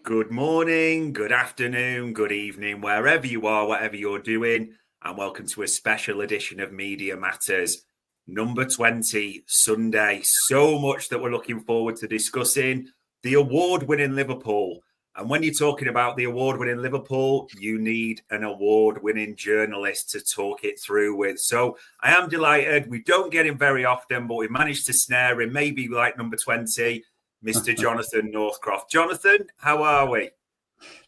Good morning, good afternoon, good evening, wherever you are, whatever you're doing, and welcome to a special edition of Media Matters, number 20, Sunday. So much that we're looking forward to discussing. The award-winning Liverpool. And when you're talking about the award-winning Liverpool, you need an award-winning journalist to talk it through with. So I am delighted. We don't get him very often, but we managed to snare him, maybe like number 20. Mr. Jonathan Northcroft. Jonathan, how are we?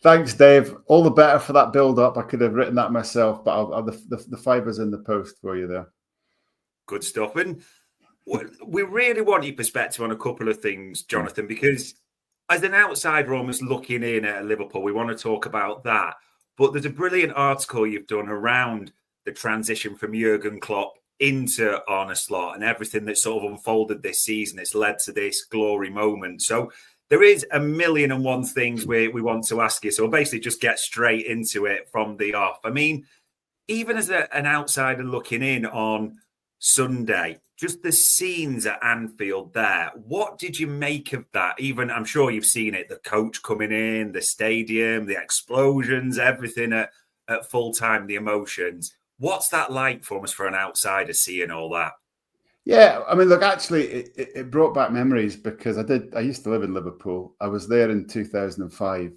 Thanks, Dave. All the better for that build-up. I could have written that myself, but the fiber's in the post for you there. Good stuff. And we really want your perspective on a couple of things, Jonathan, because as an outsider almost looking in at Liverpool, we want to talk about that. But there's a brilliant article you've done around the transition from Jurgen Klopp into Arne Slot and everything that sort of unfolded this season. It's led to this glory moment. So there is a million and one things we want to ask you. So we'll basically just get straight into it from the off. I mean, even as an outsider looking in on Sunday, just the scenes at Anfield there, what did you make of that? Even, I'm sure you've seen it, the coach coming in, the stadium, the explosions, everything at full time, the emotions. What's that like for us, for an outsider seeing all that? Yeah, I mean, look, actually, it brought back memories because I used to live in Liverpool. I was there in 2005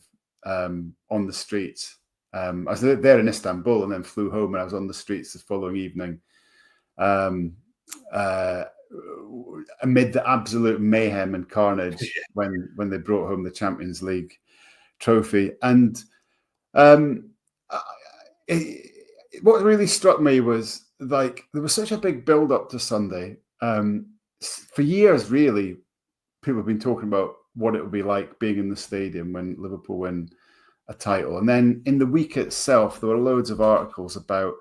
on the streets. I was there in Istanbul and then flew home, and I was on the streets the following evening amid the absolute mayhem and carnage when they brought home the Champions League trophy. And what really struck me was, like, there was such a big build-up to Sunday. For years, really, people have been talking about what it would be like being in the stadium when Liverpool win a title. And then in the week itself, there were loads of articles about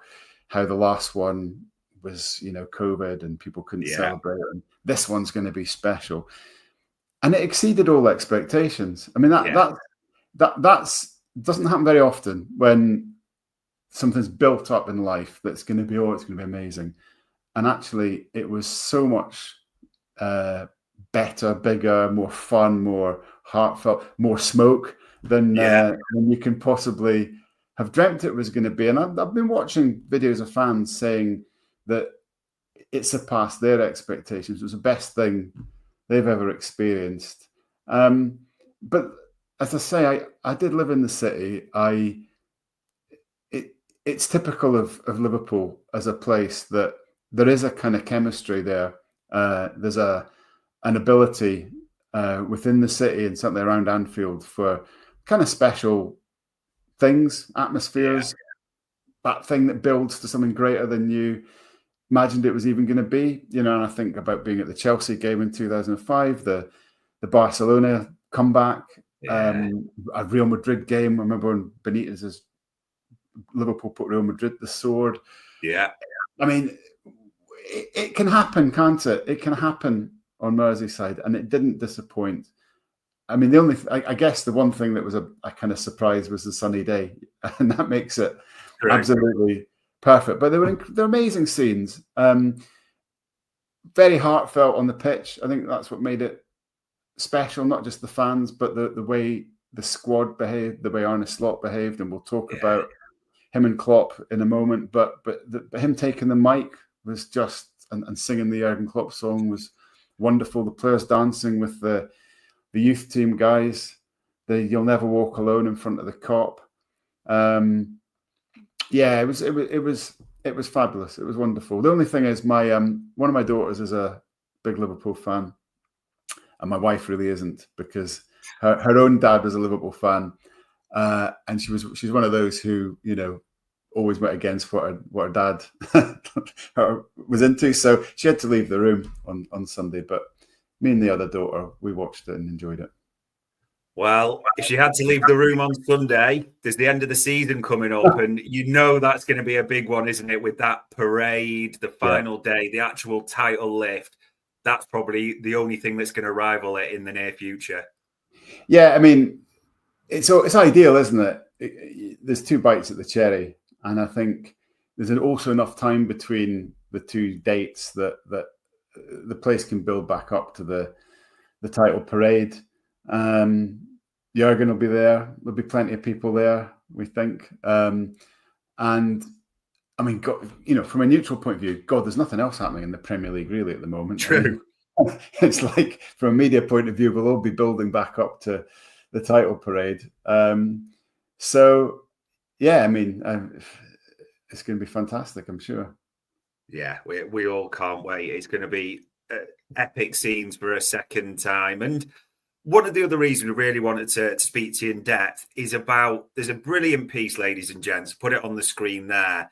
how the last one was, COVID and people couldn't celebrate it. And this one's going to be special. And it exceeded all expectations. I mean, that doesn't happen very often when something's built up in life that's going to be, it's going to be amazing. And actually, it was so much better, bigger, more fun, more heartfelt, more smoke than you can possibly have dreamt it was going to be. And I've been watching videos of fans saying that it surpassed their expectations. It was the best thing they've ever experienced. But as I say, I did live in the city. It's typical of Liverpool as a place that there is a kind of chemistry there. There's an ability within the city and certainly around Anfield for kind of special things, atmospheres, that thing that builds to something greater than you imagined it was even going to be. And I think about being at the Chelsea game in 2005, the Barcelona comeback, a Real Madrid game. I remember when Benitez's Liverpool put Real Madrid the sword. Yeah. I mean, it can happen, can't it? It can happen on Merseyside, and it didn't disappoint. I mean, I guess the one thing that was a kind of surprise was the sunny day, and that makes it absolutely perfect. But there were amazing scenes, very heartfelt on the pitch. I think that's what made it special, not just the fans, but the way the squad behaved, the way Arne Slot behaved, and we'll talk about him and Klopp in a moment, but him taking the mic was just, and singing the Jurgen Klopp song was wonderful. The players dancing with the youth team guys, You'll Never Walk Alone in front of the Kop. It was fabulous. It was wonderful. The only thing is, one of my daughters is a big Liverpool fan, and my wife really isn't, because her own dad was a Liverpool fan. And she's one of those who, always went against what her dad was into. So she had to leave the room on Sunday. But me and the other daughter, we watched it and enjoyed it. Well, if she had to leave the room on Sunday, there's the end of the season coming up, and that's going to be a big one, isn't it? With that parade, the final day, the actual title lift. That's probably the only thing that's going to rival it in the near future. Yeah, I mean, it's ideal, isn't it? There's two bites at the cherry, and I think there's also enough time between the two dates that the place can build back up to the title parade. Jurgen will be there. There'll be plenty of people there, we think. And I mean, God, from a neutral point of view, God, there's nothing else happening in the Premier League really at the moment. True. I mean, it's like, from a media point of view, we'll all be building back up to the title parade. So, yeah, I mean, it's going to be fantastic, I'm sure. Yeah, we all can't wait. It's going to be epic scenes for a second time. And one of the other reasons we really wanted to speak to you in depth is about, there's a brilliant piece, ladies and gents, put it on the screen there,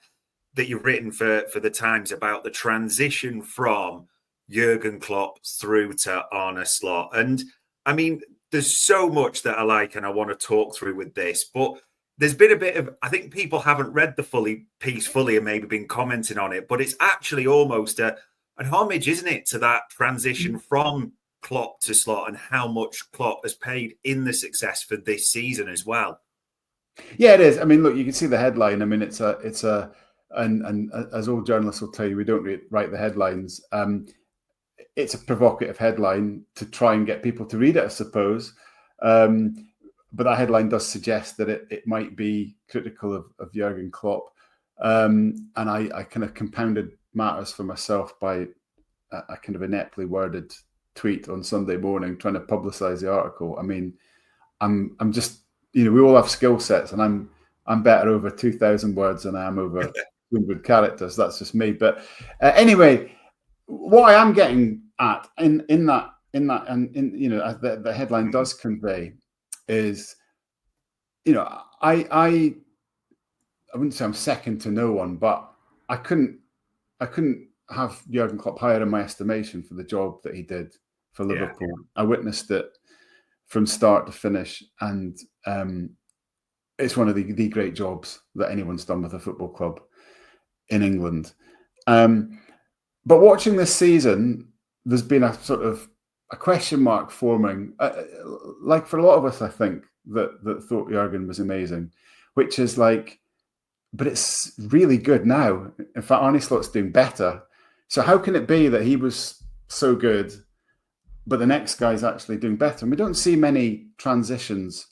that you've written for the Times about the transition from Jurgen Klopp through to Arne Slot. And I mean, there's so much that I like and I want to talk through with this, but there's been a bit of, I think people haven't read the piece fully and maybe been commenting on it, but it's actually almost an homage, isn't it, to that transition from Klopp to Slot and how much Klopp has paid in the success for this season as well. Yeah, it is. I mean, look, you can see the headline. I mean, it's a and as all journalists will tell you, we don't write the headlines. It's a provocative headline to try and get people to read it, I suppose. But that headline does suggest that it might be critical of Jurgen Klopp. And I kind of compounded matters for myself by a kind of ineptly worded tweet on Sunday morning trying to publicize the article. I mean, I'm just, we all have skill sets, and I'm better over 2,000 words than I am over 200 characters. That's just me. But anyway, what I am getting at in that the headline does convey is, I wouldn't say I'm second to no one, but I couldn't have Jurgen Klopp higher in my estimation for the job that he did for Liverpool. Yeah. I witnessed it from start to finish, and it's one of the great jobs that anyone's done with a football club in England. But watching this season, there's been a sort of a question mark forming, like for a lot of us, I think, that thought Jurgen was amazing, which is like, but it's really good now. In fact, Arne Slot's doing better. So how can it be that he was so good, but the next guy's actually doing better? And we don't see many transitions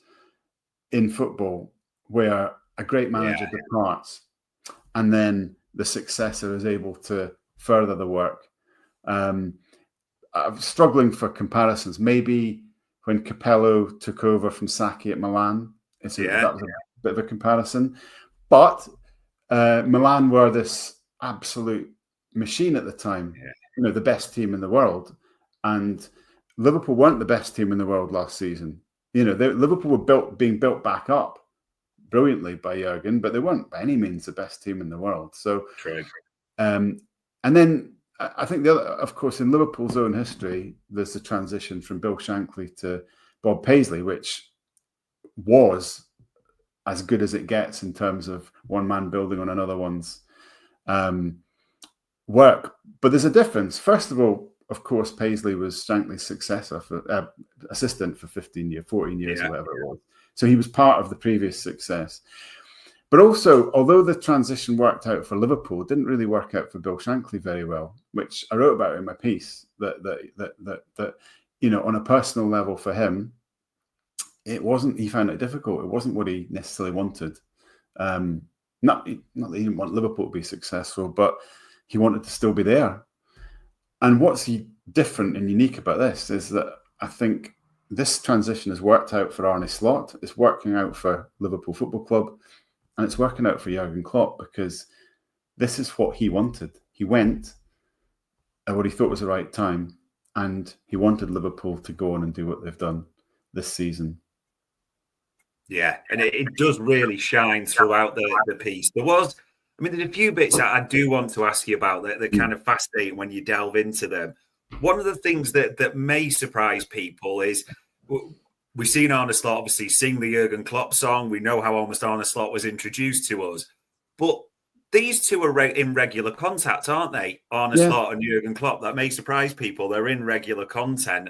in football where a great manager departs and then the successor is able to further the work. I'm struggling for comparisons. Maybe when Capello took over from Sacchi at Milan, that was a bit of a comparison. But Milan were this absolute machine at the time, the best team in the world. And Liverpool weren't the best team in the world last season. Liverpool were being built back up brilliantly by Jurgen, but they weren't by any means the best team in the world. So, and then I think the other, of course, in Liverpool's own history, there's the transition from Bill Shankly to Bob Paisley, which was as good as it gets in terms of one man building on another one's work. But there's a difference. First of all, of course, Paisley was Shankly's successor, assistant for 14 years, or whatever it was. So he was part of the previous success. But also, although the transition worked out for Liverpool, it didn't really work out for Bill Shankly very well, which I wrote about in my piece. That on a personal level for him, it wasn't. He found it difficult. It wasn't what he necessarily wanted. Not that he didn't want Liverpool to be successful, but he wanted to still be there. And what's different and unique about this is that I think this transition has worked out for Arne Slot. It's working out for Liverpool Football Club. And it's working out for Jurgen Klopp because this is what he wanted. He went at what he thought was the right time, and he wanted Liverpool to go on and do what they've done this season. Yeah, and it does really shine throughout the piece. There's a few bits that I do want to ask you about that kind of fascinating when you delve into them. One of the things that may surprise people is we've seen Arne Slot obviously sing the Jurgen Klopp song. We know how almost Arne Slot was introduced to us. But these two are in regular contact, aren't they? Arne Slot and Jurgen Klopp. That may surprise people. They're in regular contact,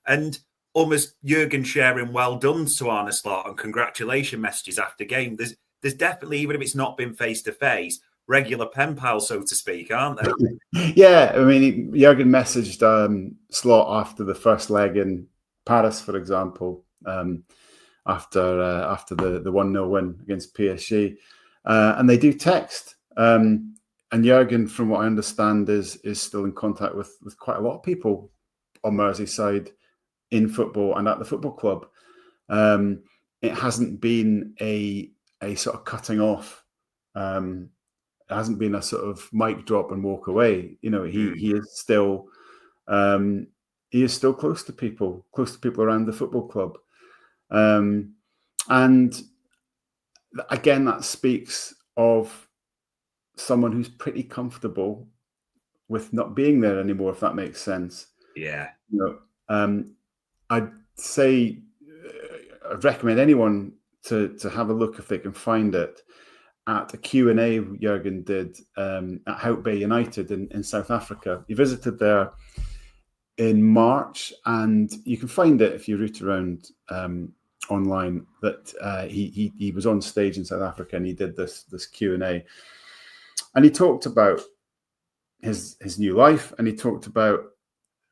and almost Jurgen sharing well done to Arne Slot and congratulation messages after game. There's definitely, even if it's not been face-to-face, regular pen pals, so to speak, aren't they? Yeah, I mean, Jurgen messaged Slot after the first leg in Paris, for example, after the 1-0 win against PSG, and they do text. And Jurgen, from what I understand, is still in contact with quite a lot of people on Merseyside in football and at the football club. It hasn't been a sort of cutting off. It hasn't been a sort of mic drop and walk away. You know, he is still close to people around the football club. And again, that speaks of someone who's pretty comfortable with not being there anymore, if that makes sense. Yeah. You know, I'd say I'd recommend anyone to have a look if they can find it at a Q&A Jurgen did at Hout Bay United in South Africa. He visited there in March, and you can find it if you root around online, that he was on stage in South Africa and he did this Q&A, and he talked about his new life, and he talked about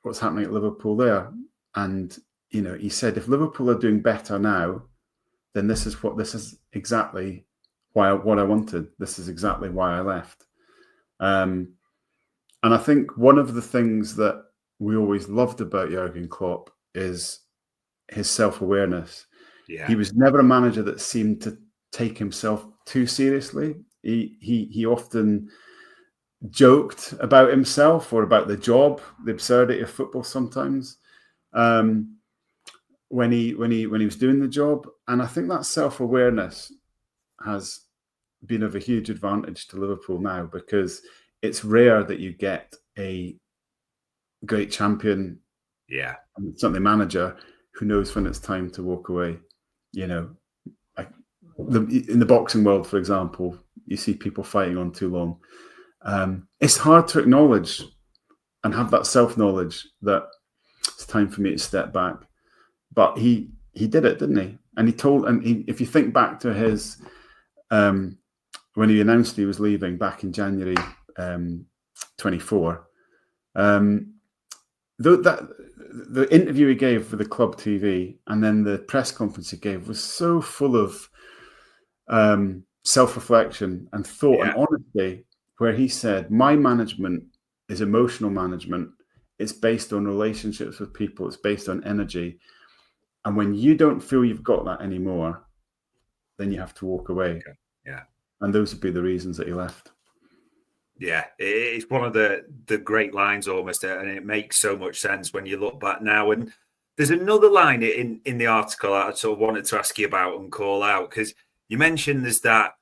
what's happening at Liverpool there. And you know, he said, if Liverpool are doing better now, then this is exactly what I wanted. This is exactly why I left. And I think one of the things that we always loved about Jurgen Klopp is his self-awareness. Yeah. He was never a manager that seemed to take himself too seriously. He often joked about himself or about the job, the absurdity of football sometimes, when he was doing the job. And I think that self-awareness has been of a huge advantage to Liverpool now, because it's rare that you get a great champion, and certainly manager, who knows when it's time to walk away. You know, in the boxing world, for example, you see people fighting on too long. It's hard to acknowledge and have that self-knowledge that it's time for me to step back. But he did it, didn't he? And if you think back to his when he announced he was leaving back in January 24, the interview he gave for the club TV and then the press conference he gave was so full of self-reflection and thought and honesty, where he said, my management is emotional management. It's based on relationships with people. It's based on energy. And when you don't feel you've got that anymore, then you have to walk away. Okay. Yeah. And those would be the reasons that he left. Yeah, it's one of the great lines almost, and it makes so much sense when you look back now. And there's another line in the article I sort of wanted to ask you about and call out, because you mentioned there's that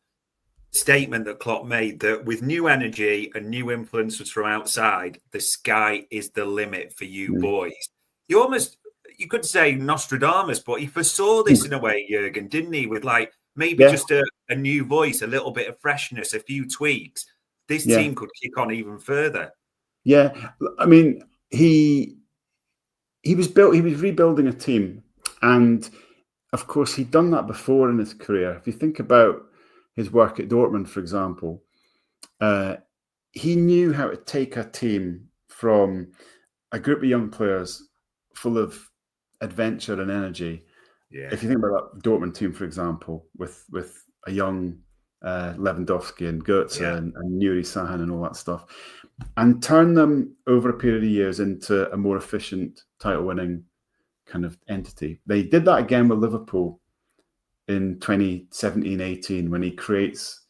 statement that Klopp made that with new energy and new influences from outside, the sky is the limit for you boys. You could say Nostradamus, but he foresaw this in a way, Jurgen, didn't he? With like maybe just a new voice, a little bit of freshness, a few tweaks. This team could kick on even further. Yeah, I mean, he was rebuilding a team, and of course he'd done that before in his career. If you think about his work at Dortmund, for example, he knew how to take a team from a group of young players full of adventure and energy. Yeah. If you think about that Dortmund team, for example, with a young Lewandowski and Goetze and Nuri Sahin and all that stuff, and turn them over a period of years into a more efficient title-winning kind of entity. They did that again with Liverpool in 2017-18, when he creates,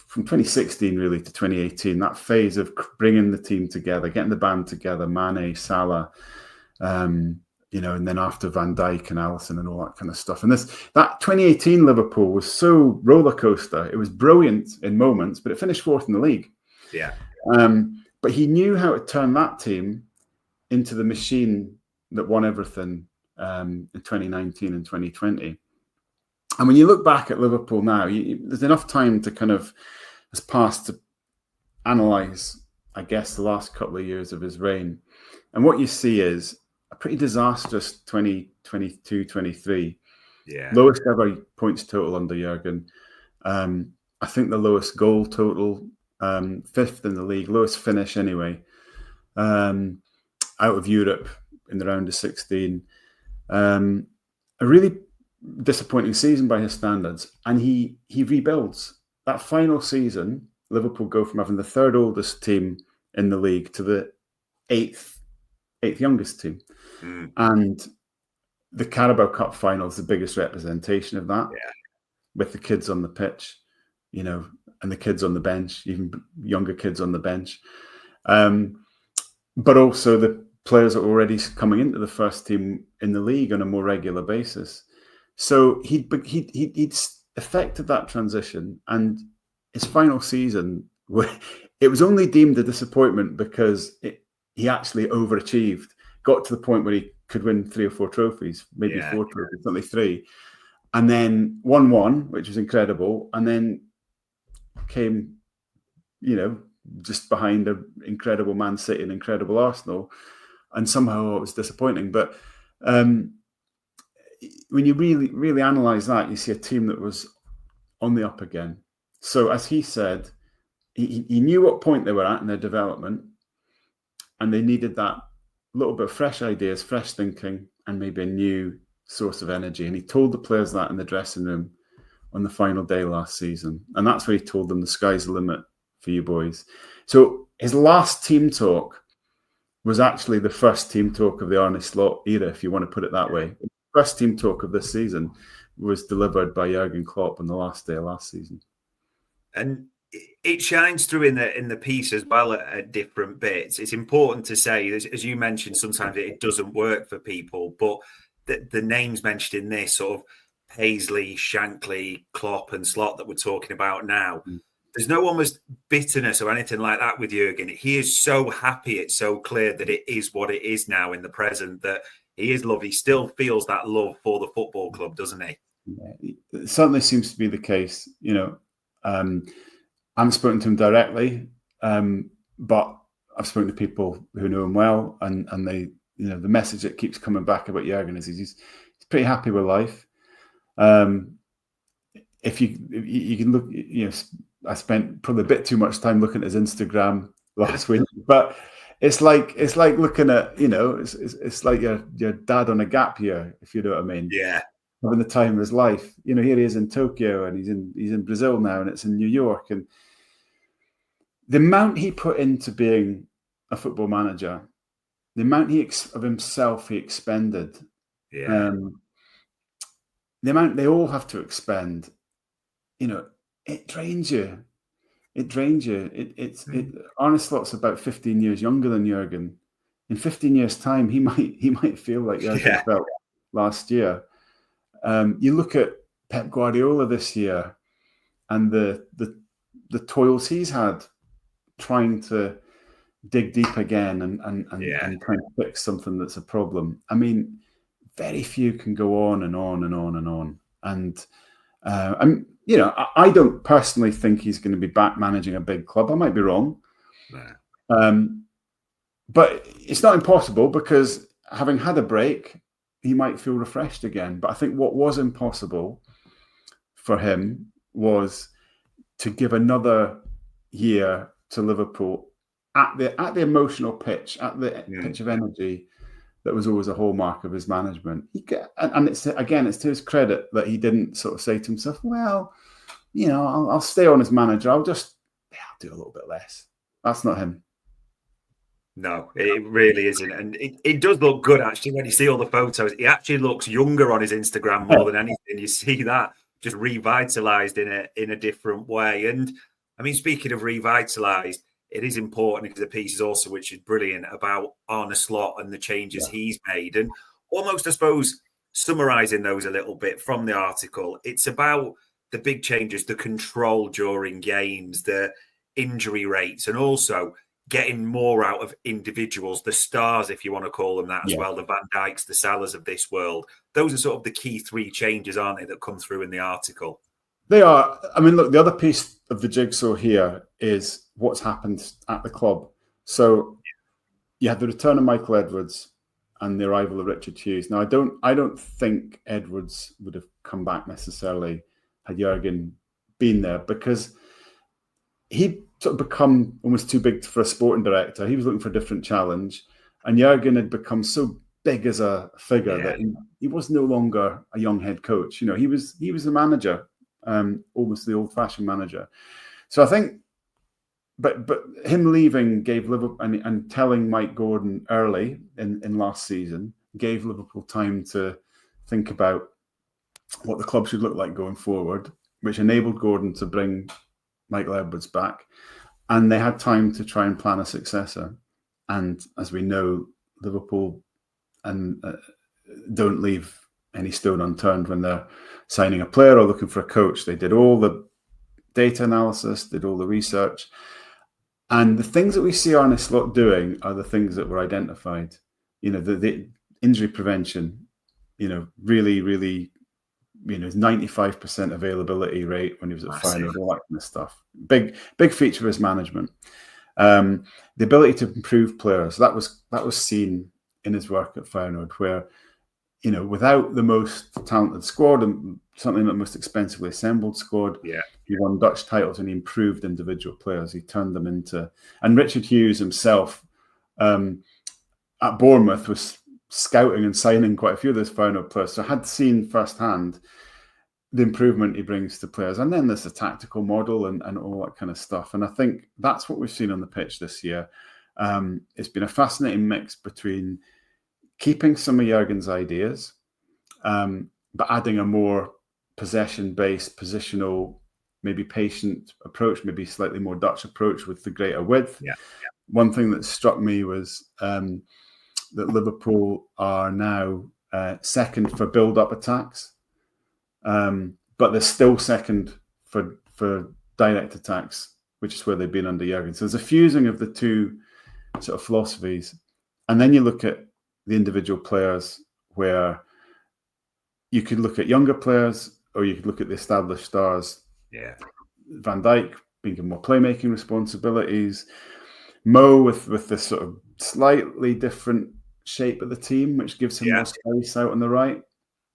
from 2016 really to 2018, that phase of bringing the team together, getting the band together, Mane, Salah, you know, and then after Van Dijk and Alisson and all that kind of stuff. And that 2018 Liverpool was so roller coaster. It was brilliant in moments, but it finished fourth in the league. Yeah. But he knew how to turn that team into the machine that won everything in 2019 and 2020. And when you look back at Liverpool now, there's enough time to kind of has passed to analyse, I guess, the last couple of years of his reign. And what you see is a pretty disastrous 2022-23. Yeah. Lowest ever points total under Jurgen. I think the lowest goal total, fifth in the league, lowest finish anyway. Out of Europe in the round of 16. A really disappointing season by his standards, and he rebuilds. That final season, Liverpool go from having the third oldest team in the league to the eighth youngest team. And the Carabao Cup final is the biggest representation of that, with the kids on the pitch, and the kids on the bench, even younger kids on the bench. But also the players are already coming into the first team in the league on a more regular basis. So he'd effected that transition, and his final season, it was only deemed a disappointment because he actually overachieved, got to the point where he could win 3 or 4 trophies, maybe 4 trophies, only 3, and then won 1, which was incredible, and then came, just behind an incredible Man City and incredible Arsenal, and somehow it was disappointing. But when you really, really analyse that, you see a team that was on the up again. So as he said, he knew what point they were at in their development, and they needed that little bit of fresh ideas, fresh thinking, and maybe a new source of energy. And he told the players that in the dressing room on the final day last season. And that's where he told them the sky's the limit for you boys. So his last team talk was actually the first team talk of the Arne Slot era, if you want to put it that way. The first team talk of this season was delivered by Jurgen Klopp on the last day of last season. And it shines through in the piece as well at different bits. It's important to say, as you mentioned, sometimes it doesn't work for people, but the names mentioned in this, sort of Paisley, Shankly, Klopp and Slot that we're talking about now, there's no almost bitterness or anything like that with Jurgen. He is so happy. It's so clear that it is what it is now in the present, that he is loved. He still feels that love for the football club, doesn't he? Yeah, it certainly seems to be the case. I haven't spoken to him directly, but I've spoken to people who know him well, and they, the message that keeps coming back about Jurgen is he's pretty happy with life. If you can look, I spent probably a bit too much time looking at his Instagram last week, but it's like looking at, it's like your dad on a gap year, if you know what I mean. Yeah. Having the time of his life. Here he is in Tokyo, and he's in Brazil now, and it's in New York, and the amount he put into being a football manager, the amount of himself he expended, the amount they all have to expend, it drains you. It drains you. Arne Slot's about 15 years younger than Jurgen. In 15 years' time, he might feel like Jurgen felt last year. You look at Pep Guardiola this year, and the toils he's had trying to dig deep again and trying to fix something that's a problem. I mean, very few can go on and on and on and on. And I don't personally think he's going to be back managing a big club. I might be wrong. But it's not impossible, because having had a break, he might feel refreshed again. But I think what was impossible for him was to give another year to Liverpool at the emotional pitch, at the pitch of energy that was always a hallmark of his management. And it's to his credit that he didn't sort of say to himself, well, I'll stay on as manager. I'll do a little bit less. That's not him. No, it really isn't. And it does look good, actually, when you see all the photos. He actually looks younger on his Instagram more than anything. You see that just revitalized in a different way. And I mean, speaking of revitalized, it is important because the piece is also, which is brilliant, about Arne Slot and the changes he's made. And almost, I suppose, summarizing those a little bit from the article, it's about the big changes, the control during games, the injury rates, and also getting more out of individuals, the stars, if you want to call them that as well, the Van Dijks, the Salahs of this world. Those are sort of the key 3 changes, aren't they, that come through in the article? They are. I mean, look, the other piece of the jigsaw here is what's happened at the club. So you had the return of Michael Edwards and the arrival of Richard Hughes. Now, I don't think Edwards would have come back necessarily had Jurgen been there, because he'd sort of become almost too big for a sporting director. He was looking for a different challenge, and Jurgen had become so big as a figure that he was no longer a young head coach. You know, he was a manager, almost the old-fashioned manager. So I think, but him leaving gave Liverpool and telling Mike Gordon early in last season gave Liverpool time to think about what the club should look like going forward, which enabled Gordon to bring Michael Edwards back, and they had time to try and plan a successor. And as we know, Liverpool don't leave any stone unturned when they're signing a player or looking for a coach. They did all the data analysis, did all the research, and the things that we see Arne Slot doing are the things that were identified. You know, the injury prevention. You know, really, 95% availability rate when he was at Feyenoord, all that kind of stuff. Big feature of his management. The ability to improve players, that was seen in his work at Feyenoord, where, you know, without the most talented squad and something like the most expensively assembled squad, he won Dutch titles and he improved individual players. He turned them into, and Richard Hughes himself at Bournemouth was scouting and signing quite a few of those Feyenoord players, so I had seen firsthand the improvement he brings to players. And then there's a tactical model and all that kind of stuff. And I think that's what we've seen on the pitch this year. It's been a fascinating mix between keeping some of Jurgen's ideas, but adding a more possession-based, positional, maybe patient approach, maybe slightly more Dutch approach with the greater width. One thing that struck me was that Liverpool are now second for build-up attacks, but they're still second for direct attacks, which is where they've been under Jurgen. So there's a fusing of the two sort of philosophies. And then you look at the individual players, where you could look at younger players or you could look at the established stars. Van Dijk being given more playmaking responsibilities. Mo with this sort of slightly different shape of the team, which gives him more space out on the right.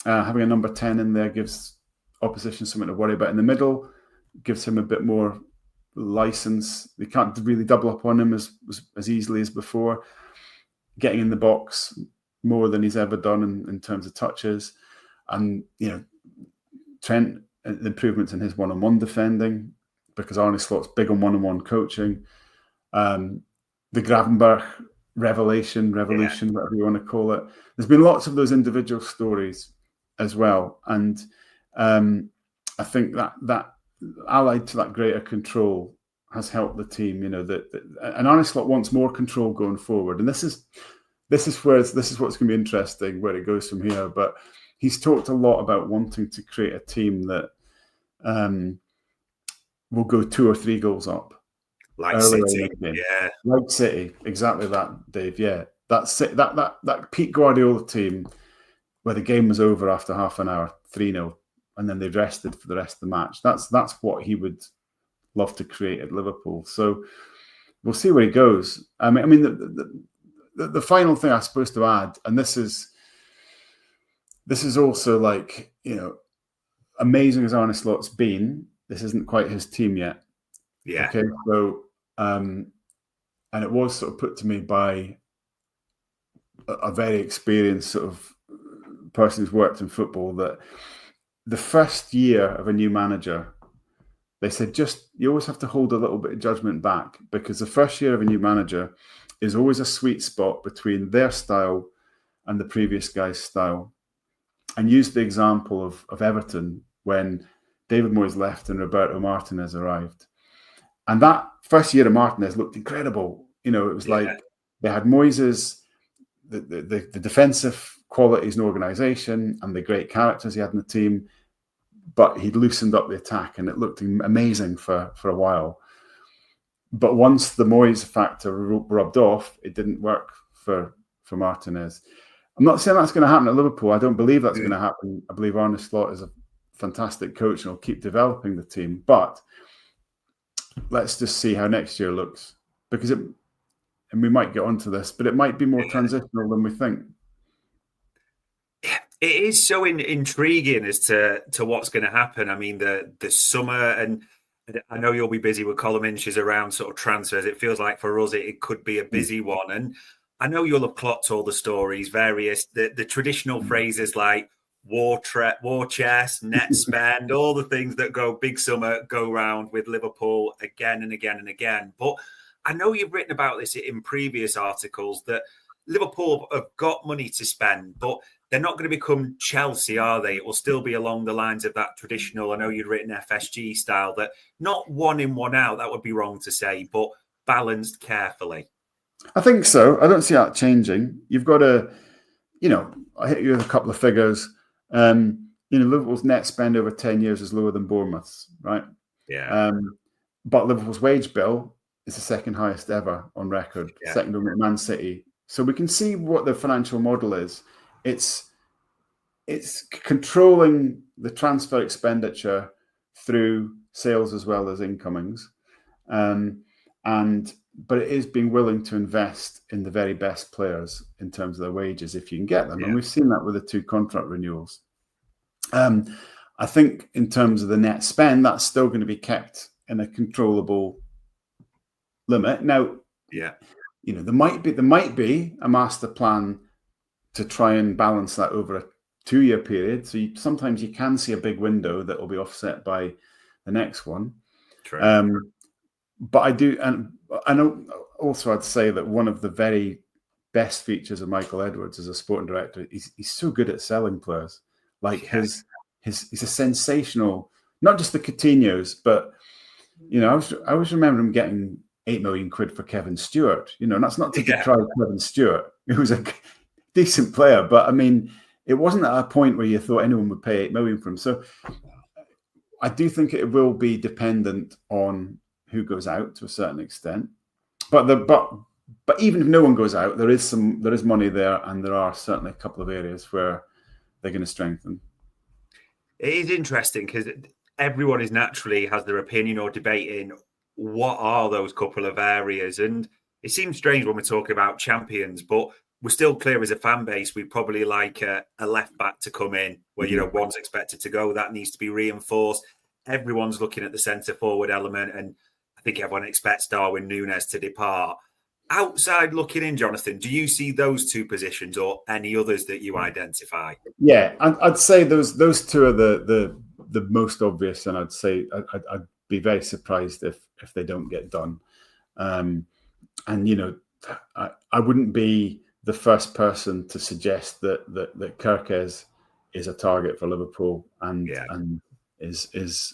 Having a number 10 in there gives opposition something to worry about in the middle, gives him a bit more license. They can't really double up on him as easily as before. Getting in the box more than he's ever done in terms of touches. And, you know, Trent, improvements in his one-on-one defending, because Arne Slot's big on one-on-one coaching. The Gravenberch revolution, whatever you want to call it. There's been lots of those individual stories as well. And I think that allied to that greater control has helped the team, you know, and Arne Slot wants more control going forward. And this is what's going to be interesting where it goes from here. But he's talked a lot about wanting to create a team that will go 2 or 3 goals up. Like City, like City, exactly that, Dave. Yeah, that's it. That Pete Guardiola team, where the game was over after half an hour, 3-0, and then they rested for the rest of the match. That's what he would love to create at Liverpool. So we'll see where he goes. I mean, the final thing I'm supposed to add, and this is also, like, you know, amazing as Arne Slot's been, this isn't quite his team yet. Okay. So, and it was sort of put to me by a very experienced sort of person who's worked in football, that the first year of a new manager, they said, you always have to hold a little bit of judgment back, because the first year of a new manager is always a sweet spot between their style and the previous guy's style. And use the example of Everton when David Moyes left and Roberto Martinez arrived. And that first year of Martinez looked incredible. You know, it was like they had Moyes' the defensive qualities and organisation and the great characters he had in the team, but he'd loosened up the attack and it looked amazing for a while. But once the Moyes factor rubbed off, it didn't work for Martinez. I'm not saying that's going to happen at Liverpool. I don't believe that's going to happen. I believe Arne Slot is a fantastic coach and will keep developing the team. But let's just see how next year looks, because and we might get onto this, but it might be more transitional than we think. It is so intriguing as to what's going to happen. I mean, the summer, and I know you'll be busy with column inches around sort of transfers. It feels like for us, it could be a busy one. And I know you'll have clocked all the stories, the traditional phrases like war chest, net spend, all the things that go big summer go round with Liverpool again and again and again. But I know you've written about this in previous articles that Liverpool have got money to spend, but they're not going to become Chelsea, are they? It will still be along the lines of that traditional, I know you'd written FSG style, that not one in, one out, that would be wrong to say, but balanced carefully. I think so. I don't see that changing. You've got to, I hit you with a couple of figures. Liverpool's net spend over 10 years is lower than Bournemouth's, right? Yeah. But Liverpool's wage bill is the second highest ever on record, second only to Man City. So we can see what the financial model is. It's controlling the transfer expenditure through sales as well as incomings, but it is being willing to invest in the very best players in terms of their wages if you can get them, and we've seen that with the 2 contract renewals. I think in terms of the net spend, that's still going to be kept in a controllable limit. Now, there might be a master plan to try and balance that over a 2-year period. So sometimes you can see a big window that will be offset by the next one. True. But I do, and I know also I'd say that one of the very best features of Michael Edwards as a sporting director, he's so good at selling players. Like he's a sensational, not just the Coutinhos, but I always remember him getting £8 million for Kevin Stewart. And that's not to decry Kevin Stewart, who was a decent player, but I mean, it wasn't at a point where you thought anyone would pay £8 million for him. So I do think it will be dependent on who goes out to a certain extent. But even if no one goes out, there is money there, and there are certainly a couple of areas where they're going to strengthen. It is interesting because everyone is naturally has their opinion or debating what are those couple of areas, and it seems strange when we're talking about champions, but we're still clear as a fan base. We probably like a left back to come in where one's expected to go. That needs to be reinforced. Everyone's looking at the centre forward element, and I think everyone expects Darwin Núñez to depart. Outside looking in, Jonathan, do you see those 2 positions or any others that you identify? Yeah, I'd say those 2 are the most obvious, and I'd say I'd be very surprised if they don't get done. I wouldn't be the first person to suggest that Kerkez is a target for Liverpool and is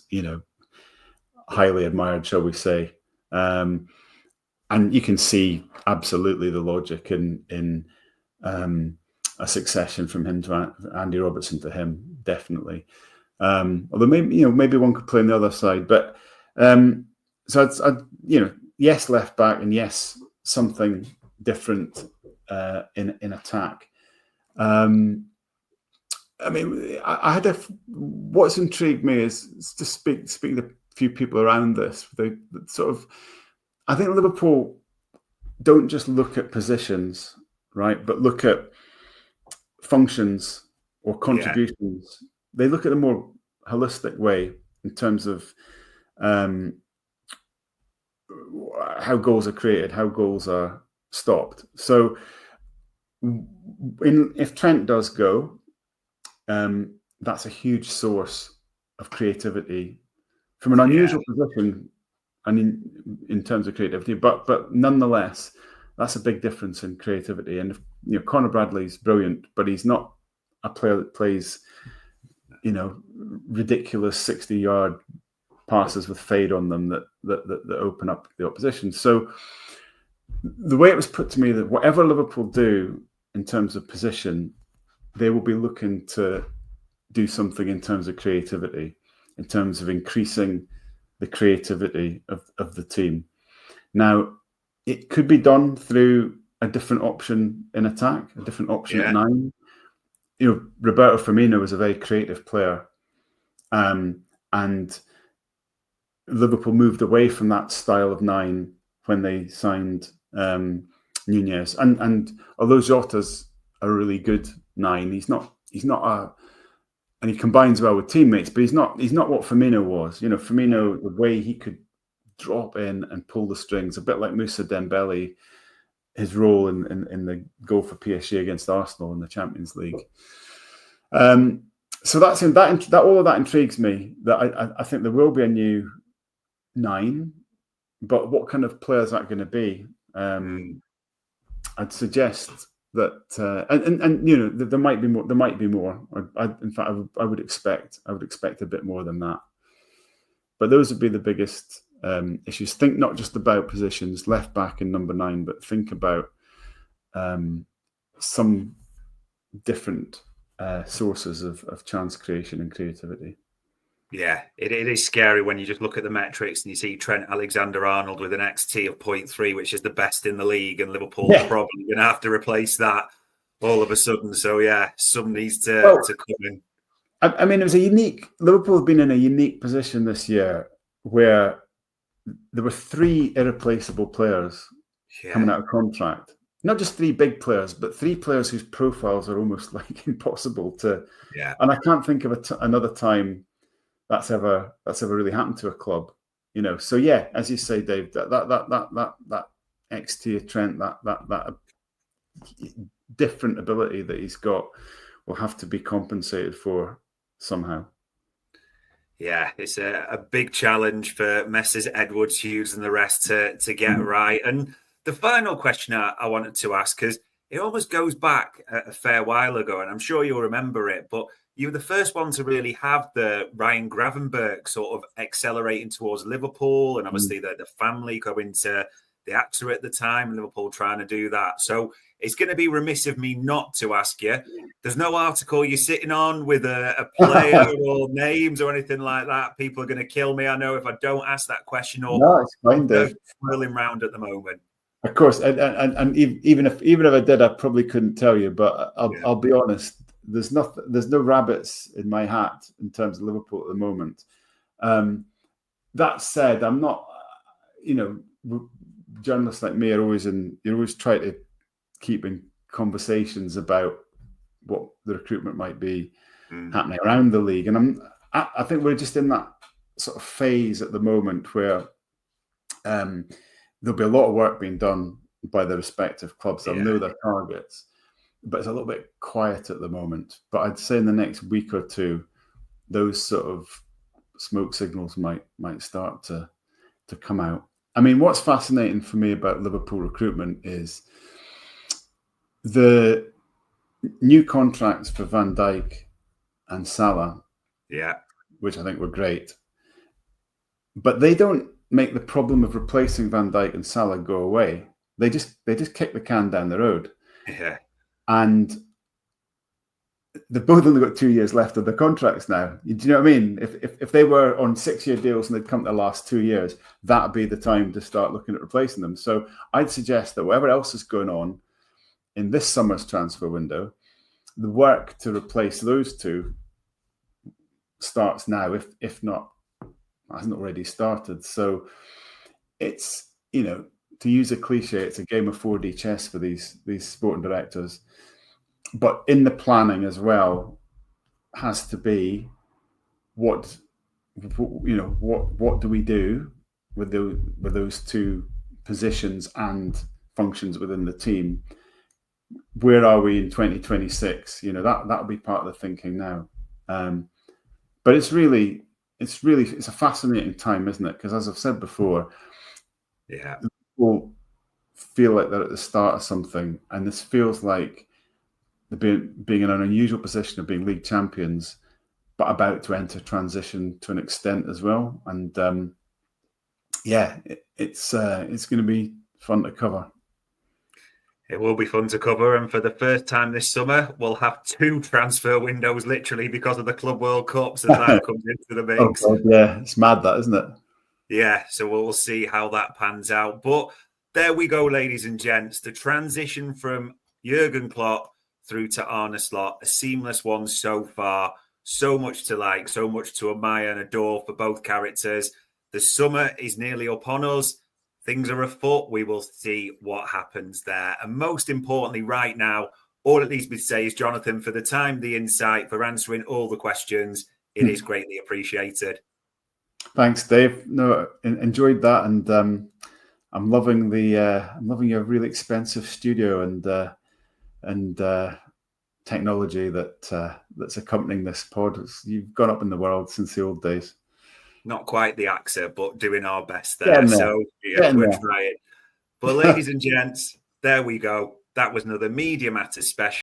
highly admired, shall we say. And you can see absolutely the logic in a succession from him to Andy Robertson to him, definitely. Although maybe one could play on the other side, but so yes, left back, and yes, something different in attack. What's intrigued me is to speaking to a few people around this. I think Liverpool don't just look at positions, right, but look at functions or contributions. They look at a more holistic way in terms of how goals are created, how goals are stopped. So if Trent does go, that's a huge source of creativity from an unusual position. I mean, in terms of creativity, but nonetheless, that's a big difference in creativity. And Conor Bradley's brilliant, but he's not a player that plays, ridiculous 60-yard passes with fade on them that open up the opposition. So the way it was put to me that whatever Liverpool do in terms of position, they will be looking to do something in terms of creativity, in terms of increasing the creativity of the team. Now, it could be done through a different option in attack, a different option at 9. Roberto Firmino is a very creative player, and Liverpool moved away from that style of 9 when they signed Núñez. And although Jota's a really good 9, he's not and he combines well with teammates, but he's not what Firmino was. Firmino, the way he could drop in and pull the strings, a bit like Moussa Dembele, his role in the goal for PSG against Arsenal in the Champions League. So that all of that intrigues me. That I think there will be a new 9, but what kind of player is that going to be? I'd suggest that, there might be more. There might be more. In fact, I would expect a bit more than that. But those would be the biggest issues. Think not just about positions, left back and number 9, but think about some different sources of chance creation and creativity. Yeah, it is scary when you just look at the metrics and you see Trent Alexander-Arnold with an XT of 0.3, which is the best in the league, and Liverpool are probably going to have to replace that all of a sudden. So yeah, some needs to come in. I mean, it was Liverpool have been in a unique position this year where there were 3 irreplaceable players coming out of contract. Not just 3 big players, but 3 players whose profiles are almost like impossible to. Yeah. And I can't think of another time that's ever really happened to a club, So yeah, as you say, Dave, that XT of Trent, that different ability that he's got, will have to be compensated for somehow. Yeah, it's a big challenge for Messrs. Edwards, Hughes, and the rest to get right. And the final question I wanted to ask, because it almost goes back a fair while ago, and I'm sure you'll remember it, but you were the first one to really have the Ryan Gravenberch sort of accelerating towards Liverpool, and obviously the family going to the AXA at the time, Liverpool trying to do that. So it's going to be remiss of me not to ask you. There's no article you're sitting on with a player or names or anything like that. People are going to kill me, I know, if I don't ask that question, or no, it's fine, Dave. Swirling round at the moment. Of course, and even if I did, I probably couldn't tell you. But I'll be honest. There's no rabbits in my hat in terms of Liverpool at the moment. That said, I'm not. Journalists like me are you always try to keep in conversations about what the recruitment might be happening around the league, and I think we're just in that sort of phase at the moment where there'll be a lot of work being done by the respective clubs. They'll know their targets. But it's a little bit quiet at the moment. But I'd say in the next week or 2, those sort of smoke signals might start to come out. I mean, what's fascinating for me about Liverpool recruitment is the new contracts for Van Dijk and Salah. Yeah, which I think were great. But they don't make the problem of replacing Van Dijk and Salah go away. They just kick the can down the road. Yeah. And they've both only got 2 years left of their contracts now. Do you know what I mean? If they were on 6-year deals and they'd come to the last 2 years, that'd be the time to start looking at replacing them. So I'd suggest that whatever else is going on in this summer's transfer window, the work to replace those 2 starts now, if not hasn't already started. So it's, to use a cliche, it's a game of 4D chess for these sporting directors. But in the planning as well has to be what do we do with those 2 positions and functions within the team? Where are we in 2026? That'll be part of the thinking now. But it's a fascinating time, isn't it? Because as I've said before, people feel like they're at the start of something, and this feels like they're being in an unusual position of being league champions, but about to enter transition to an extent as well. And it's going to be fun to cover. It will be fun to cover, and for the first time this summer, we'll have 2 transfer windows, literally, because of the Club World Cups as that comes into the mix. Oh, yeah, it's mad, that, isn't it? Yeah, so we'll see how that pans out. But there we go, ladies and gents. The transition from Jurgen Klopp through to Arne Slot, a seamless one so far. So much to like, so much to admire and adore for both characters. The summer is nearly upon us. Things are afoot. We will see what happens there. And most importantly, right now, all it needs me to say is, Jonathan, for the time, the insight, for answering all the questions, it is greatly appreciated. Thanks, Dave. No, enjoyed that. And I'm loving your really expensive studio and technology that's accompanying this pod. You've gone up in the world since the old days. Not quite the AXA, but doing our best there. So we're trying. But ladies and gents, there we go. That was another Media Matters special.